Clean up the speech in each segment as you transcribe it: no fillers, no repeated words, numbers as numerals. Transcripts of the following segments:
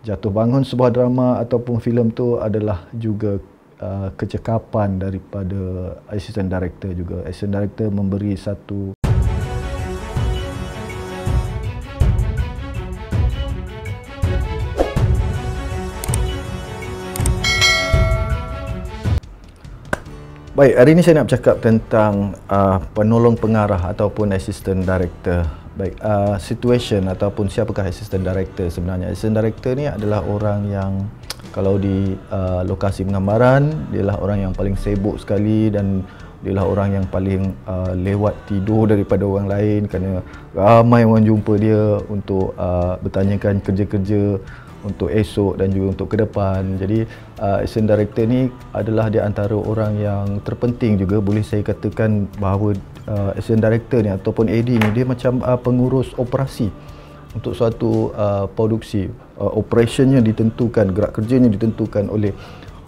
jatuh bangun sebuah drama ataupun filem tu adalah juga kecekapan daripada assistant director juga. Assistant director memberi satu Baik, hari ini saya nak bercakap tentang penolong pengarah ataupun assistant director. Baik, situation ataupun siapakah assistant director sebenarnya. Assistant director ni adalah orang yang kalau di lokasi penggambaran, dialah orang yang paling sibuk sekali dan dialah orang yang paling lewat tidur daripada orang lain kerana ramai orang jumpa dia untuk bertanyakan kerja-kerja untuk esok dan juga untuk ke depan. Jadi assistant director ni adalah di antara orang yang terpenting juga, boleh saya katakan bahawa assistant director ni ataupun AD ni dia macam pengurus operasi untuk suatu produksi. Operationnya ditentukan, gerak kerjanya ditentukan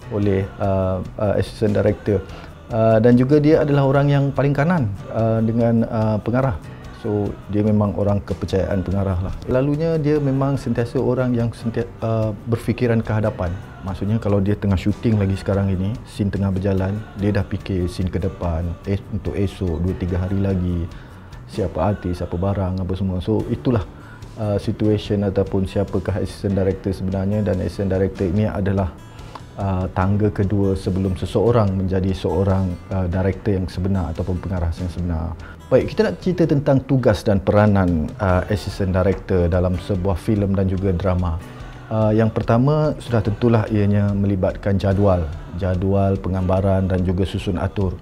oleh assistant director. Dan juga dia adalah orang yang paling kanan dengan pengarah. So dia memang orang kepercayaan pengarah lah. Lalunya dia memang sentiasa orang yang berfikiran ke hadapan. Maksudnya kalau dia tengah syuting lagi sekarang ini, scene tengah berjalan, dia dah fikir scene ke depan, untuk esok 2-3 hari lagi, siapa artis, apa barang, apa semua. So itulah situation ataupun siapakah assistant director sebenarnya. Dan assistant director ini adalah tangga kedua sebelum seseorang menjadi seorang director yang sebenar ataupun pengarah yang sebenar. Baik, kita nak cerita tentang tugas dan peranan assistant director dalam sebuah filem dan juga drama. Yang pertama sudah tentulah ianya melibatkan jadual penggambaran dan juga susun atur.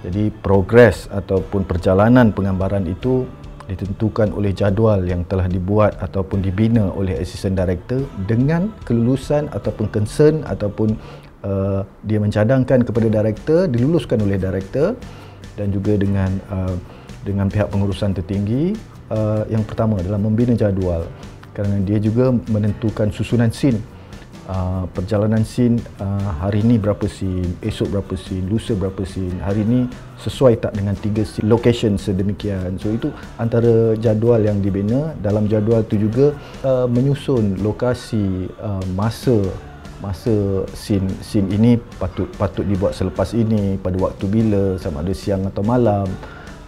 Jadi progres ataupun perjalanan penggambaran itu ditentukan oleh jadual yang telah dibuat ataupun dibina oleh assistant director dengan kelulusan ataupun concern ataupun dia mencadangkan kepada director, diluluskan oleh director dan juga dengan pihak pengurusan tertinggi. Yang pertama adalah membina jadual kerana dia juga menentukan susunan scene, perjalanan scene, hari ini berapa scene, esok berapa scene, lusa berapa scene, hari ini sesuai tak dengan 3 scene, location sedemikian. So itu antara jadual yang dibina. Dalam jadual itu juga menyusun lokasi, masa scene ini patut dibuat selepas ini, pada waktu bila, sama ada siang atau malam,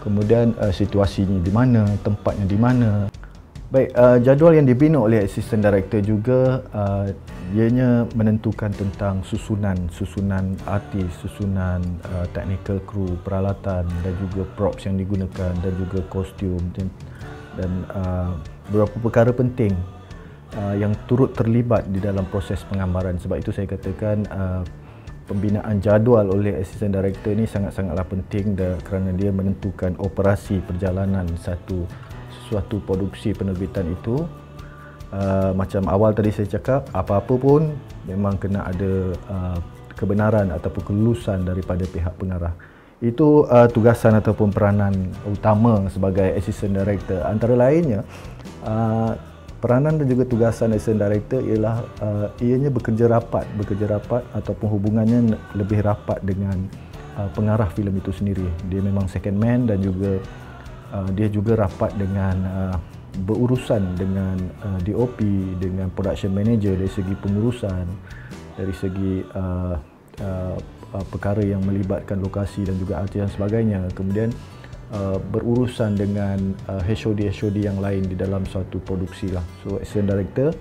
kemudian situasinya di mana, tempatnya di mana. Baik, jadual yang dibina oleh assistant director juga ianya menentukan tentang susunan artis, susunan technical crew, peralatan dan juga props yang digunakan dan juga kostum dan beberapa perkara penting yang turut terlibat di dalam proses penggambaran. Sebab itu saya katakan pembinaan jadual oleh assistant director ini sangat-sangatlah penting kerana dia menentukan operasi perjalanan suatu produksi penerbitan itu. Macam awal tadi saya cakap, apa-apa pun memang kena ada kebenaran ataupun kelulusan daripada pihak pengarah. Itu tugasan ataupun peranan utama sebagai assistant director. Antara lainnya, peranan dan juga tugasan assistant director ialah ianya bekerja rapat ataupun hubungannya lebih rapat dengan pengarah filem itu sendiri. Dia memang second man dan juga dia juga rapat dengan berurusan dengan DOP, dengan production manager dari segi pengurusan, dari segi perkara yang melibatkan lokasi dan juga artis dan sebagainya. Kemudian berurusan dengan HOD yang lain di dalam suatu produksi lah. So assistant director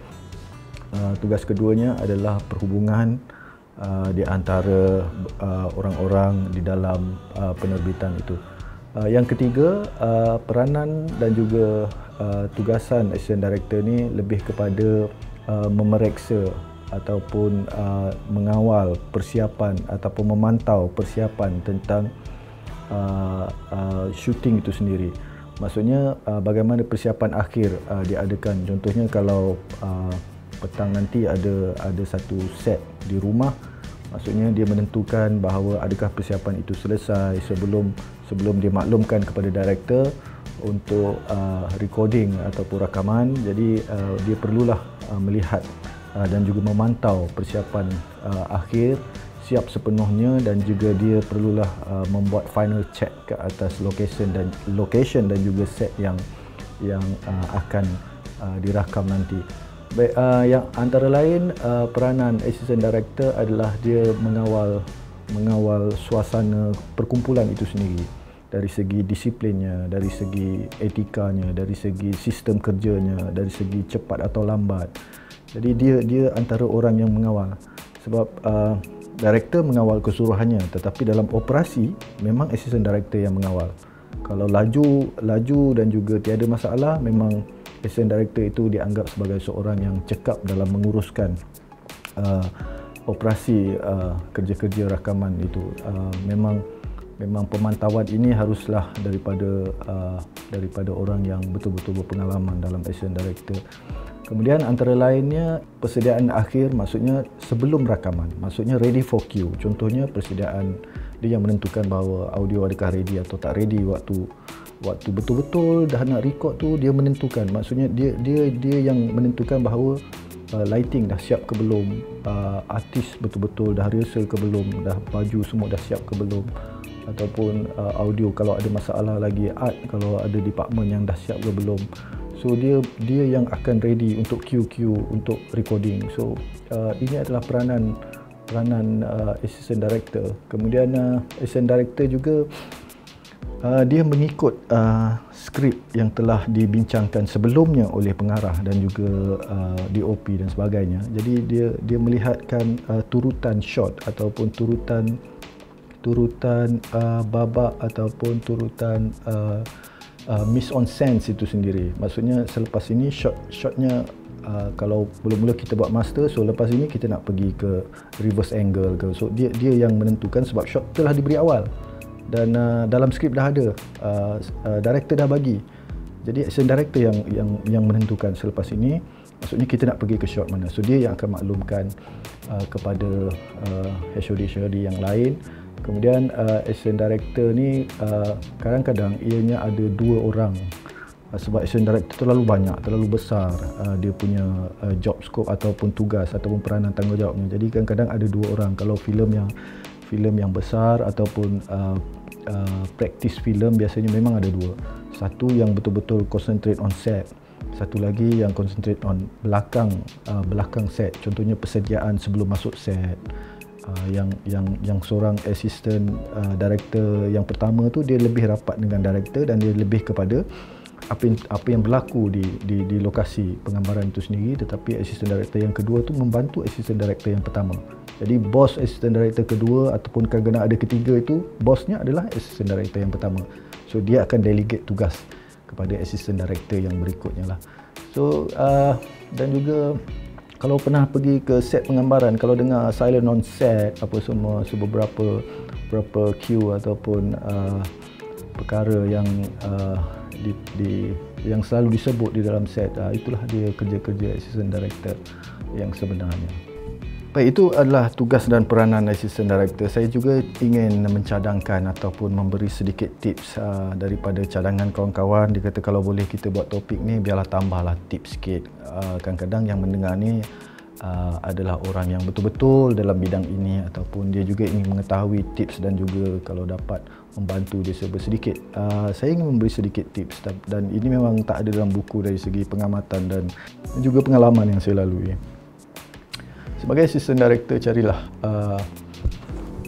tugas keduanya adalah perhubungan di antara orang-orang di dalam penerbitan itu. Yang ketiga, peranan dan juga tugasan assistant director ni lebih kepada memeriksa ataupun mengawal persiapan ataupun memantau persiapan tentang shooting itu sendiri. Maksudnya bagaimana persiapan akhir diadakan. Contohnya kalau petang nanti ada satu set di rumah, maksudnya dia menentukan bahawa adakah persiapan itu selesai sebelum dia maklumkan kepada director untuk recording ataupun rakaman. Jadi dia perlulah melihat dan juga memantau persiapan akhir siap sepenuhnya, dan juga dia perlulah membuat final check ke atas location dan juga set yang akan dirakam nanti. Baik, yang antara lain peranan assistant director adalah dia mengawal suasana perkumpulan itu sendiri, dari segi disiplinnya, dari segi etikanya, dari segi sistem kerjanya, dari segi cepat atau lambat. Jadi dia antara orang yang mengawal, sebab director mengawal keseluruhannya, tetapi dalam operasi memang assistant director yang mengawal. Kalau laju dan juga tiada masalah, memang assistant director itu dianggap sebagai seorang yang cekap dalam menguruskan operasi kerja-kerja rakaman itu. Memang pemantauan ini haruslah daripada orang yang betul-betul berpengalaman dalam assistant director. Kemudian antara lainnya persediaan akhir, maksudnya sebelum rakaman, maksudnya ready for cue. Contohnya persediaan dia yang menentukan bahawa audio adakah ready atau tak ready waktu betul-betul dah nak record tu, dia menentukan. Maksudnya dia yang menentukan bahawa lighting dah siap ke belum, artis betul-betul dah rehearsal ke belum, dah baju semua dah siap ke belum, ataupun audio kalau ada masalah lagi, art kalau ada department yang dah siap ke belum. So dia yang akan ready untuk QQ untuk recording. So ini adalah peranan assistant director. Kemudian assistant director juga dia mengikut skrip yang telah dibincangkan sebelumnya oleh pengarah dan juga DOP dan sebagainya. Jadi dia melihatkan turutan shot ataupun turutan babak ataupun turutan mise en scène itu sendiri. Maksudnya selepas ini shotnya kalau mula-mula kita buat master, so lepas ini kita nak pergi ke reverse angle ke. So dia yang menentukan sebab shot telah diberi awal dan dalam skrip dah ada, director dah bagi. Jadi assistant director yang menentukan selepas ini, maksudnya kita nak pergi ke shot mana. So dia yang akan maklumkan kepada HOD yang lain. Kemudian assistant director ni kadang-kadang ianya ada 2 orang, sebab assistant director terlalu banyak, terlalu besar dia punya job scope ataupun tugas ataupun peranan tanggungjawabnya. Jadi kadang-kadang ada 2 orang. Kalau filem yang besar ataupun practice filem, biasanya memang ada 2. Satu yang betul-betul concentrate on set, satu lagi yang concentrate on belakang set. Contohnya persediaan sebelum masuk set. Yang seorang assistant director yang pertama tu dia lebih rapat dengan director dan dia lebih kepada apa yang berlaku di lokasi penggambaran itu sendiri. Tetapi assistant director yang kedua tu membantu assistant director yang pertama. Jadi bos assistant director kedua ataupun kadang-kadang ada ketiga itu, bosnya adalah assistant director yang pertama. So dia akan delegate tugas kepada assistant director yang berikutnya lah. So dan juga kalau pernah pergi ke set penggambaran, kalau dengar silent on set apa semua, beberapa cue ataupun perkara yang yang selalu disebut di dalam set, itulah dia kerja-kerja assistant director yang sebenarnya. Baik, itu adalah tugas dan peranan assistant director. Saya juga ingin mencadangkan ataupun memberi sedikit tips daripada cadangan kawan-kawan. Dia kata kalau boleh kita buat topik ni, biarlah tambahlah tips sikit. Kadang-kadang yang mendengar ni adalah orang yang betul-betul dalam bidang ini, ataupun dia juga ingin mengetahui tips dan juga kalau dapat membantu dia sedikit. Saya ingin memberi sedikit tips dan ini memang tak ada dalam buku dari segi pengamatan dan juga pengalaman yang saya lalui. Sebagai assistant director,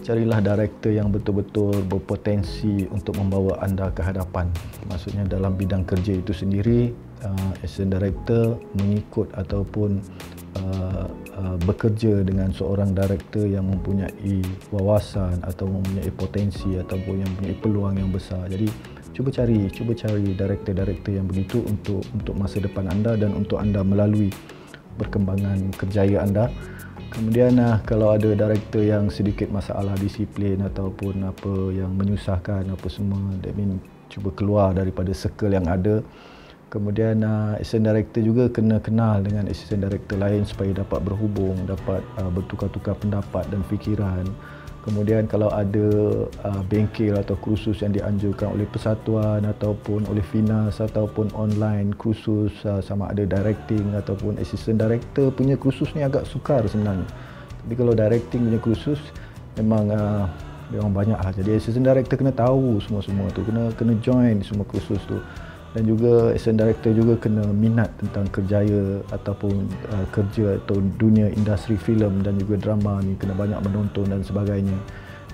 carilah director yang betul-betul berpotensi untuk membawa anda ke hadapan. Maksudnya dalam bidang kerja itu sendiri, assistant director mengikut ataupun bekerja dengan seorang director yang mempunyai wawasan atau mempunyai potensi ataupun yang mempunyai peluang yang besar. Jadi cuba cari director-director yang begitu untuk masa depan anda dan untuk anda melalui perkembangan kerjaya anda. Kemudian kalau ada director yang sedikit masalah disiplin ataupun apa yang menyusahkan apa semua, that mean cuba keluar daripada circle yang ada. Kemudian assistant director juga kena kenal dengan assistant director lain supaya dapat berhubung, dapat bertukar-tukar pendapat dan fikiran. Kemudian kalau ada bengkel atau kursus yang dianjurkan oleh persatuan ataupun oleh FINAS ataupun online kursus, sama ada directing ataupun assistant director punya kursus ni agak sukar sebenarnya. Tapi kalau directing punya kursus memang banyak lah. Jadi assistant director kena tahu semua tu, kena join semua kursus tu. dan juga assistant director juga kena minat tentang kerjaya ataupun kerja atau dunia industri filem dan juga drama ni, kena banyak menonton dan sebagainya.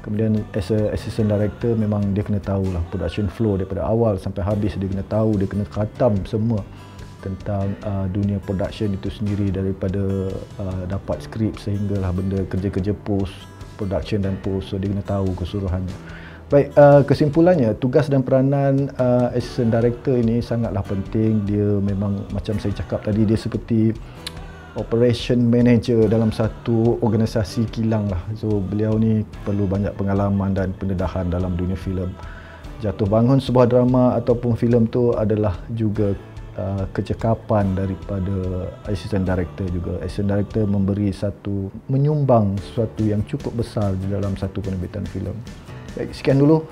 Kemudian as a assistant director memang dia kena tahulah production flow daripada awal sampai habis, dia kena tahu, dia kena khatam semua tentang dunia production itu sendiri, daripada dapat skrip sehinggalah benda kerja-kerja post production dan post, so dia kena tahu keseluruhannya. Baik, kesimpulannya tugas dan peranan assistant director ini sangatlah penting. Dia memang macam saya cakap tadi, dia seperti operation manager dalam satu organisasi kilang lah. So beliau ni perlu banyak pengalaman dan pendedahan dalam dunia filem. Jatuh bangun sebuah drama ataupun filem tu adalah juga kecekapan daripada assistant director juga. Assistant director menyumbang sesuatu yang cukup besar di dalam satu penerbitan filem. Baik, sekian dulu.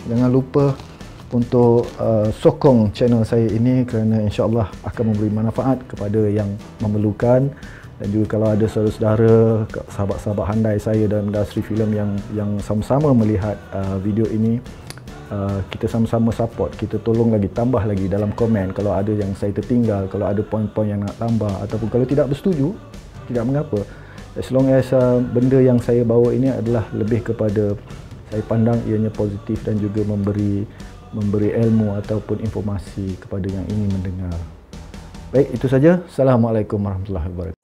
Jangan lupa untuk sokong channel saya ini kerana insya-Allah akan memberi manfaat kepada yang memerlukan, dan juga kalau ada saudara-saudara, sahabat-sahabat handai saya dalam industri filem yang sama-sama melihat video ini, kita sama-sama support, kita tolong lagi, tambah lagi dalam komen kalau ada yang saya tertinggal, kalau ada poin-poin yang nak tambah, ataupun kalau tidak bersetuju, tidak mengapa. As long as benda yang saya bawa ini adalah lebih kepada, saya pandang ianya positif dan juga memberi ilmu ataupun informasi kepada yang ingin mendengar. Baik, itu saja. Assalamualaikum warahmatullahi wabarakatuh.